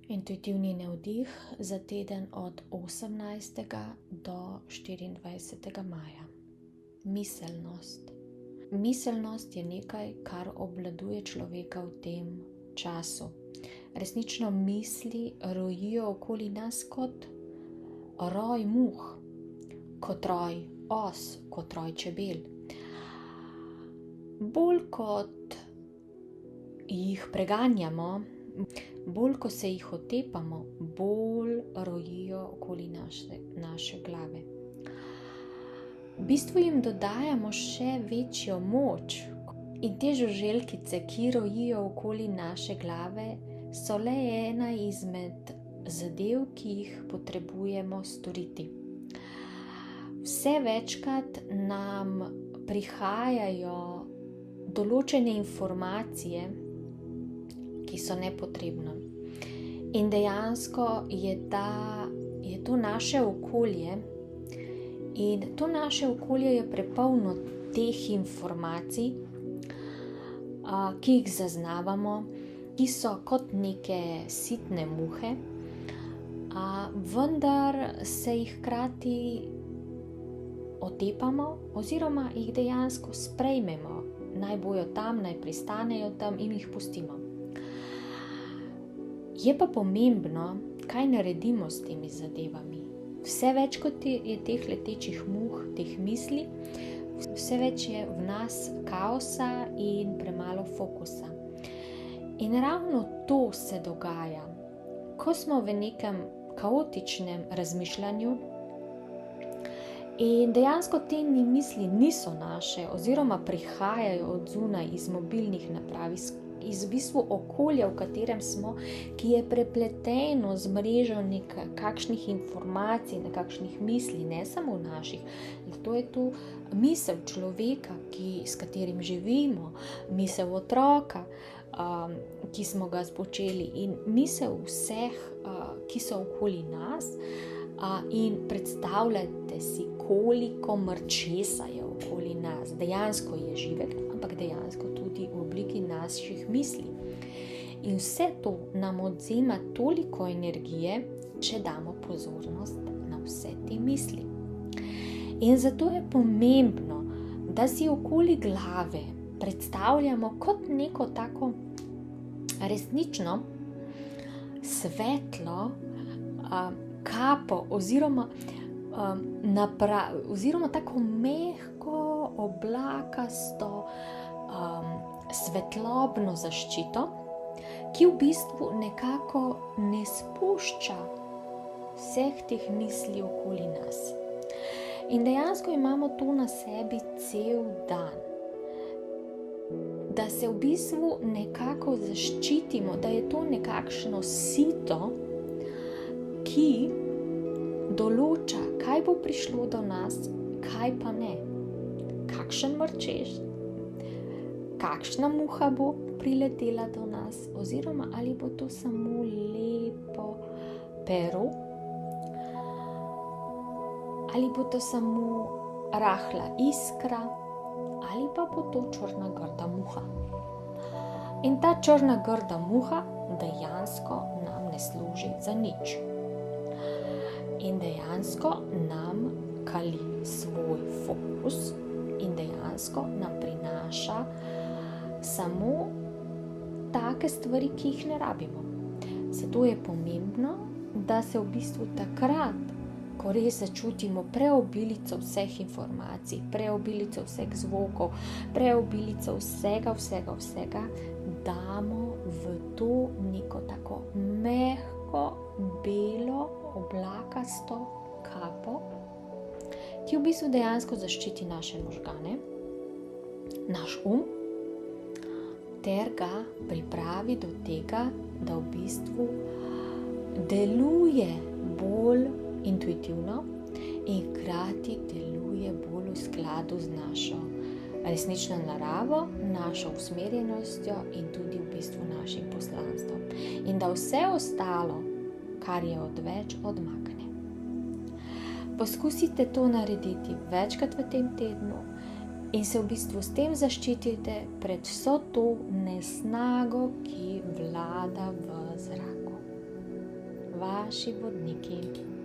Intuitivni navdih za teden od 18. do 24. maja. Miselnost. Miselnost je nekaj, kar obvladuje človeka v tem času. Resnično misli rojijo okoli nas kot roj muh, kot roj os, kot roj čebel. Bolj kot jih preganjamo, bolj ko se jih otepamo, bolj rojijo okoli naše glave. V bistvu jim dodajamo še večjo moč in te žuželkice, ki rojijo okoli naše glave, so le ena izmed zadev, ki jih potrebujemo storiti. Vse večkrat nam prihajajo določene informacije, ki so nepotrebne. In dejansko je to naše okolje in to naše okolje je prepolno teh informacij, ki jih zaznavamo, ki so kot neke sitne muhe, vendar se jih hkrati otepamo oziroma jih dejansko sprejmemo. Naj bojo tam, naj pristanejo tam in jih pustimo. Je pa pomembno, kaj naredimo s temi zadevami. Vse več kot je teh letečih muh, teh misli, vse več je v nas kaosa in premalo fokusa. In ravno to se dogaja, ko smo v nekem kaotičnem razmišljanju in dejansko te misli niso naše oziroma prihajajo od zunaj iz mobilnih naprav, iz v bistvu okolja, v katerem smo, ki je prepleteno z mrežo nekakšnih informacij, nekakšnih misli, ne samo naših. To je tu misel človeka, s katerim živimo, misel otroka, ki smo ga spočeli, in misel vseh, ki so okoli nas. In predstavljajte si, koliko mrčesa je okoli nas. Dejansko je živek, ampak dejansko tudi v obliki naših misli. In vse to nam odvzema toliko energije, če damo pozornost na vse te misli. In zato je pomembno, da si okoli glave predstavljamo kot neko tako resnično svetlo kapo oziroma tako mehko, oblakasto, svetlobno zaščito, ki v bistvu nekako ne spušča vseh teh misli okoli nas. In dejansko imamo to na sebi cel dan. Da se v bistvu nekako zaščitimo, da je to nekakšno sito, ki določa, kaj bo prišlo do nas, kaj pa ne. Kakšen mrčes, kakšna muha bo priletela do nas, oziroma ali bo to samo lepo pero, ali bo to samo rahla iskra, ali pa bo to črna grda muha. In ta črna grda muha dejansko nam ne služi za nič. In dejansko nam kali svoj fokus in dejansko nam prinaša samo take stvari, ki jih ne rabimo. Zato je pomembno, da se v bistvu takrat, ko res začutimo preobilico vseh informacij, preobilico vseh zvokov, preobilico vsega, damo v to neko tako mehko, belo, oblakasto kapo, ki v bistvu dejansko zaščiti naše možgane, naš ter ga pripravi do tega, da v bistvu deluje bolj intuitivno in hkrati deluje bolj v skladu z našo resnično naravo, našo usmerjenostjo in tudi v bistvu našim poslanstvom. In da vse ostalo, kar je odveč, odmakne. Poskusite to narediti večkrat v tem tednu in se v bistvu s tem zaščitite pred vso to nesnago, ki vlada v zraku. vaši vodniki.